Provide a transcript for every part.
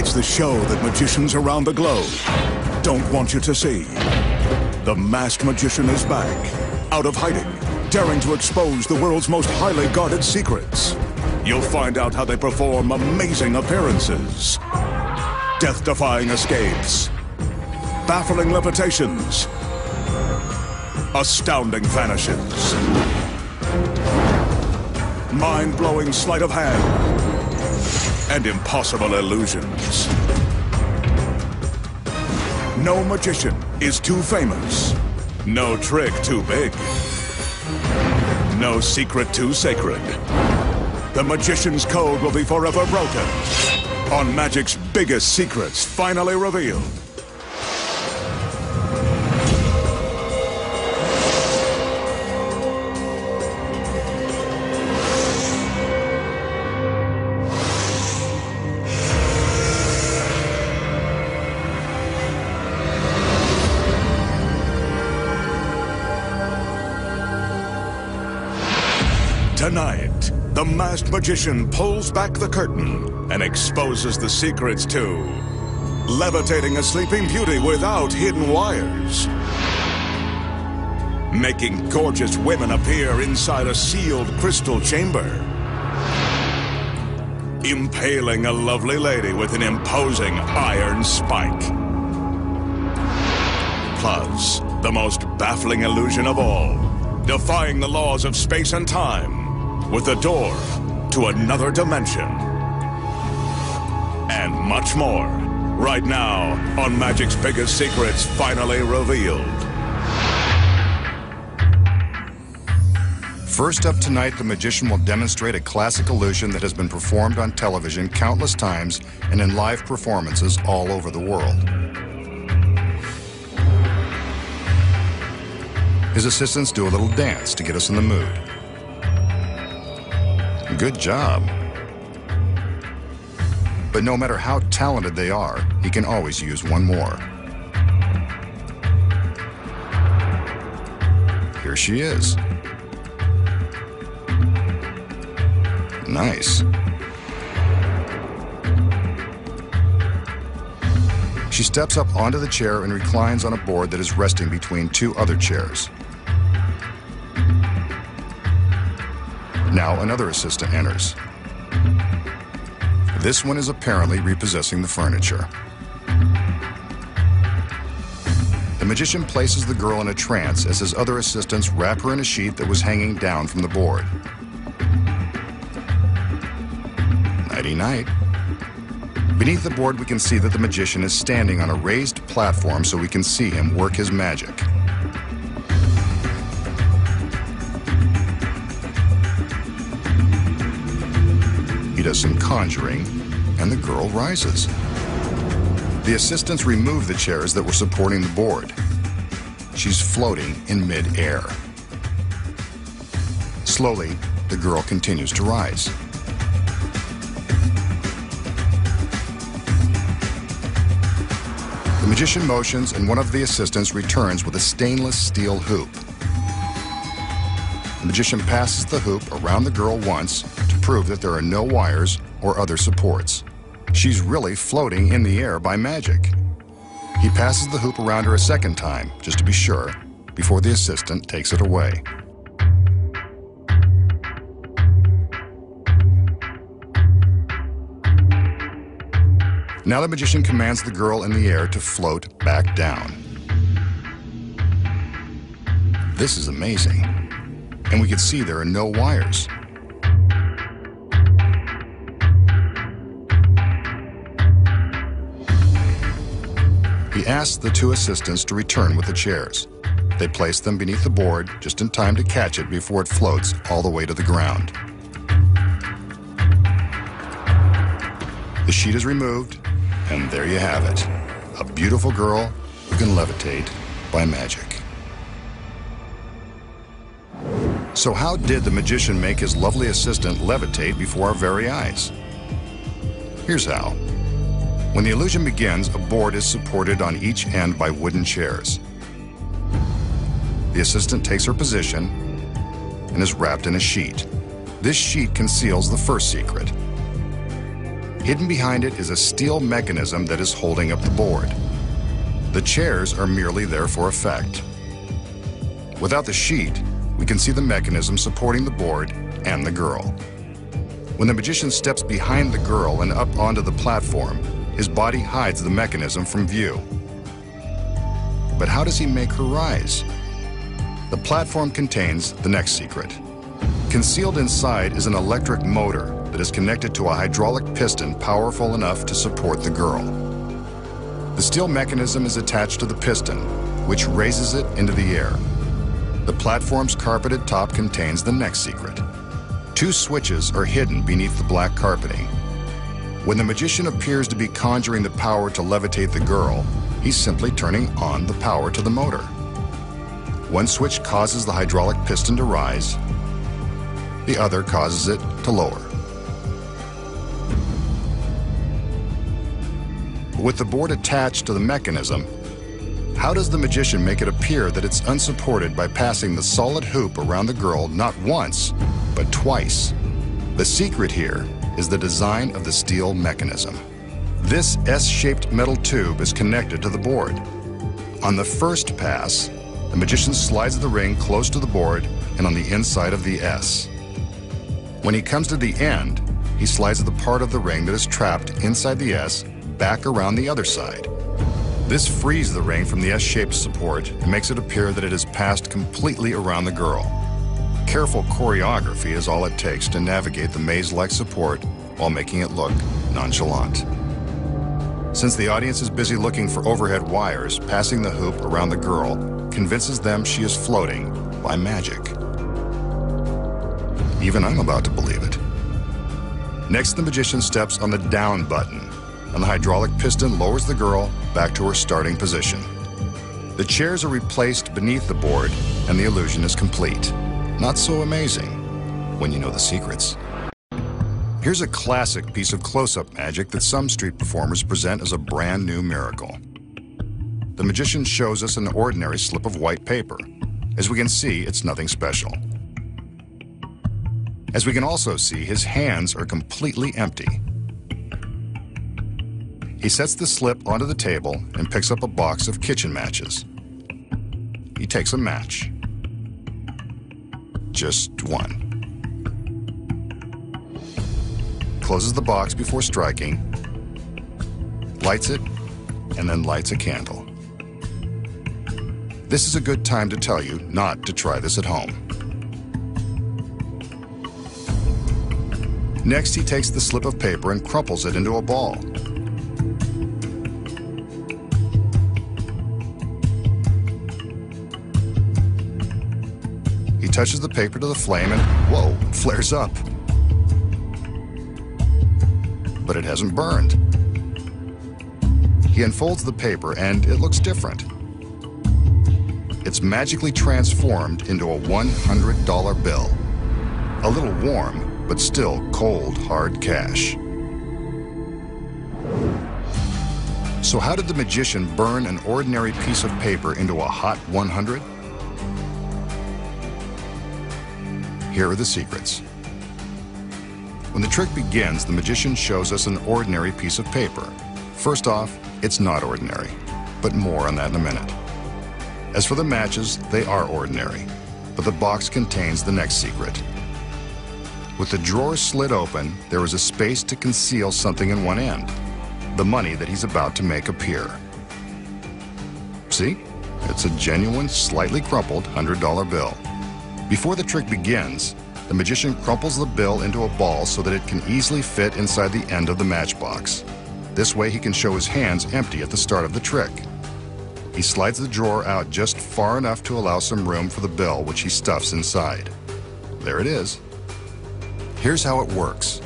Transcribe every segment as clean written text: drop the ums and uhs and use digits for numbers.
It's the show that magicians around the globe don't want you to see. The Masked Magician is back, out of hiding, daring to expose the world's most highly guarded secrets. You'll find out how they perform amazing appearances, death-defying escapes, baffling levitations, astounding vanishes, mind-blowing sleight of hand, and impossible illusions. No magician is too famous, no trick too big, no secret too sacred. The Magician's Code will be forever broken on magic's biggest secrets finally revealed. Tonight, the Masked Magician pulls back the curtain and exposes the secrets to levitating a sleeping beauty without hidden wires, making gorgeous women appear inside a sealed crystal chamber, impaling a lovely lady with an imposing iron spike, plus the most baffling illusion of all, defying the laws of space and time with a door to another dimension. And much more, right now on Magic's Biggest Secrets Finally Revealed. First up tonight, the magician will demonstrate a classic illusion that has been performed on television countless times and in live performances all over the world. His assistants do a little dance to get us in the mood. Good job. But no matter how talented they are, he can always use one more. Here she is. Nice. She steps up onto the chair and reclines on a board that is resting between two other chairs. Now another assistant enters. This one is apparently repossessing the furniture. The magician places the girl in a trance as his other assistants wrap her in a sheet that was hanging down from the board. Nighty-night. Beneath the board, we can see that the magician is standing on a raised platform so we can see him work his magic. He does some conjuring, and the girl rises. The assistants remove the chairs that were supporting the board. She's floating in mid-air. Slowly, the girl continues to rise. The magician motions, and one of the assistants returns with a stainless steel hoop. The magician passes the hoop around the girl once to prove that there are no wires or other supports. She's really floating in the air by magic. He passes the hoop around her a second time, just to be sure, before the assistant takes it away. Now the magician commands the girl in the air to float back down. This is amazing. And we can see there are no wires. He asks the two assistants to return with the chairs. They place them beneath the board just in time to catch it before it floats all the way to the ground. The sheet is removed, and there you have it. A beautiful girl who can levitate by magic. So how did the magician make his lovely assistant levitate before our very eyes? Here's how. When the illusion begins, a board is supported on each end by wooden chairs. The assistant takes her position and is wrapped in a sheet. This sheet conceals the first secret. Hidden behind it is a steel mechanism that is holding up the board. The chairs are merely there for effect. Without the sheet, we can see the mechanism supporting the board and the girl. When the magician steps behind the girl and up onto the platform, his body hides the mechanism from view. But how does he make her rise? The platform contains the next secret. Concealed inside is an electric motor that is connected to a hydraulic piston powerful enough to support the girl. The steel mechanism is attached to the piston, which raises it into the air. The platform's carpeted top contains the next secret. 2 switches are hidden beneath the black carpeting. When the magician appears to be conjuring the power to levitate the girl, he's simply turning on the power to the motor. One switch causes the hydraulic piston to rise, the other causes it to lower. With the board attached to the mechanism, how does the magician make it appear that it's unsupported by passing the solid hoop around the girl not once, but twice? The secret here is the design of the steel mechanism. This S-shaped metal tube is connected to the board. On the first pass, the magician slides the ring close to the board and on the inside of the S. When he comes to the end, he slides the part of the ring that is trapped inside the S back around the other side. This frees the ring from the S-shaped support and makes it appear that it has passed completely around the girl. Careful choreography is all it takes to navigate the maze-like support while making it look nonchalant. Since the audience is busy looking for overhead wires, passing the hoop around the girl convinces them she is floating by magic. Even I'm about to believe it. Next, the magician steps on the down button, and the hydraulic piston lowers the girl back to her starting position. The chairs are replaced beneath the board, and the illusion is complete. Not so amazing when you know the secrets. Here's a classic piece of close-up magic that some street performers present as a brand new miracle. The magician shows us an ordinary slip of white paper. As we can see, it's nothing special. As we can also see, his hands are completely empty. He sets the slip onto the table and picks up a box of kitchen matches. He takes a match. Just one. Closes the box before striking, lights it, and then lights a candle. This is a good time to tell you not to try this at home. Next, he takes the slip of paper and crumples it into a ball. He touches the paper to the flame and, whoa, it flares up. But it hasn't burned. He unfolds the paper and it looks different. It's magically transformed into a $100 bill. A little warm, but still cold, hard cash. So how did the magician burn an ordinary piece of paper into a hot 100? Here are the secrets. When the trick begins, the magician shows us an ordinary piece of paper. First off, it's not ordinary, but more on that in a minute. As for the matches, they are ordinary, but the box contains the next secret. With the drawer slit open, there is a space to conceal something in one end, the money that he's about to make appear. See? It's a genuine, slightly crumpled $100 bill. Before the trick begins, the magician crumples the bill into a ball so that it can easily fit inside the end of the matchbox. This way he can show his hands empty at the start of the trick. He slides the drawer out just far enough to allow some room for the bill, which he stuffs inside. There it is. Here's how it works.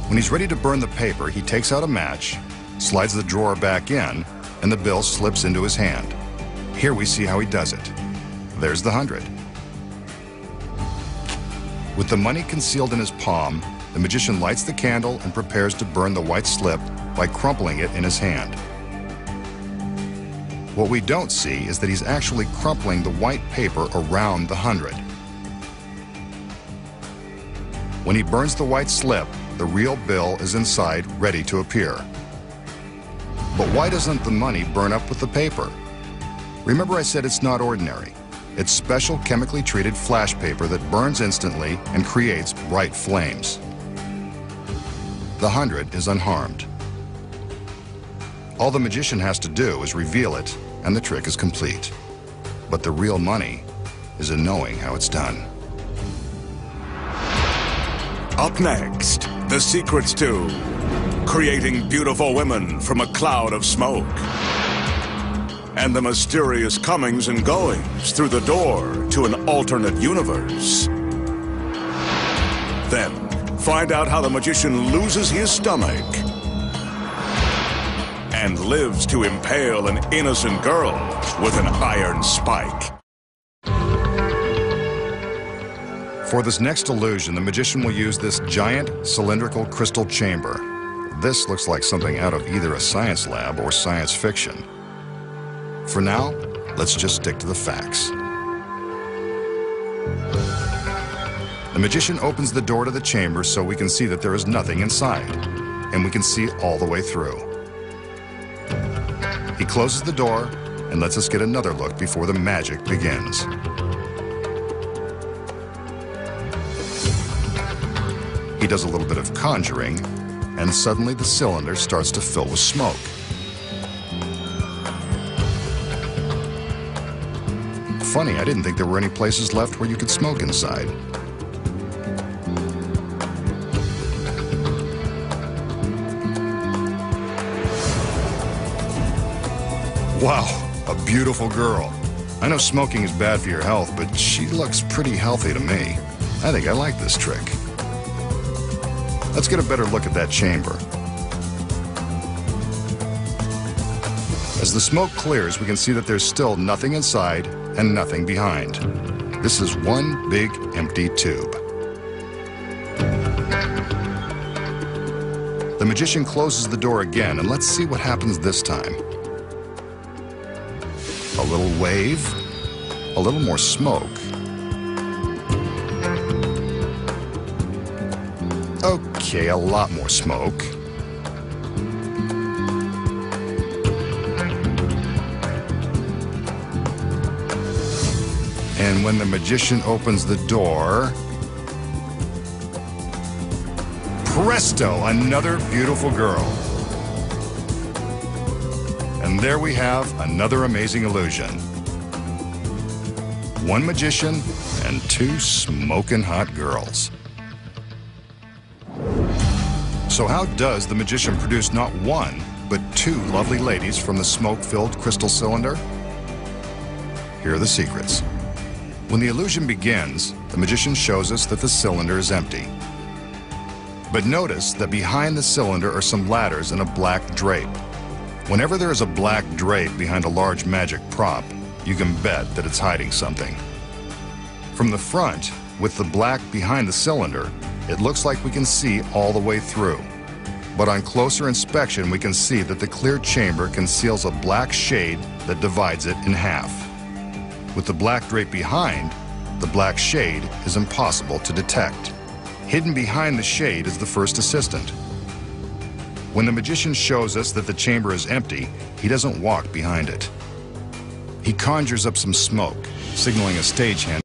When he's ready to burn the paper, he takes out a match, slides the drawer back in, and the bill slips into his hand. Here we see how he does it. There's the 100. With the money concealed in his palm, the magician lights the candle and prepares to burn the white slip by crumpling it in his hand. What we don't see is that he's actually crumpling the white paper around the 100. When he burns the white slip, the real bill is inside, ready to appear. But why doesn't the money burn up with the paper? Remember I said it's not ordinary. It's special chemically treated flash paper that burns instantly and creates bright flames. The 100 is unharmed. All the magician has to do is reveal it, and the trick is complete. But the real money is in knowing how it's done. Up next, the secrets to creating beautiful women from a cloud of smoke, and the mysterious comings and goings through the door to an alternate universe. Then, find out how the magician loses his stomach and lives to impale an innocent girl with an iron spike. For this next illusion, the magician will use this giant cylindrical crystal chamber. This looks like something out of either a science lab or science fiction. For now, let's just stick to the facts. The magician opens the door to the chamber so we can see that there is nothing inside, and we can see all the way through. He closes the door and lets us get another look before the magic begins. He does a little bit of conjuring, and suddenly the cylinder starts to fill with smoke. Funny, I didn't think there were any places left where you could smoke inside. Wow, a beautiful girl. I know smoking is bad for your health, but she looks pretty healthy to me. I think I like this trick. Let's get a better look at that chamber. As the smoke clears, we can see that there's still nothing inside and nothing behind. This is one big empty tube. The magician closes the door again, and let's see what happens this time. A little wave, a little more smoke. Okay, a lot more smoke. And when the magician opens the door, presto, another beautiful girl. And there we have another amazing illusion. One magician and two smoking hot girls. So how does the magician produce not one, but two lovely ladies from the smoke-filled crystal cylinder? Here are the secrets. When the illusion begins, the magician shows us that the cylinder is empty. But notice that behind the cylinder are some ladders and a black drape. Whenever there is a black drape behind a large magic prop, you can bet that it's hiding something. From the front, with the black behind the cylinder, it looks like we can see all the way through. But on closer inspection, we can see that the clear chamber conceals a black shade that divides it in half. With the black drape behind, the black shade is impossible to detect. Hidden behind the shade is the first assistant. When the magician shows us that the chamber is empty, he doesn't walk behind it. He conjures up some smoke, signaling a stagehand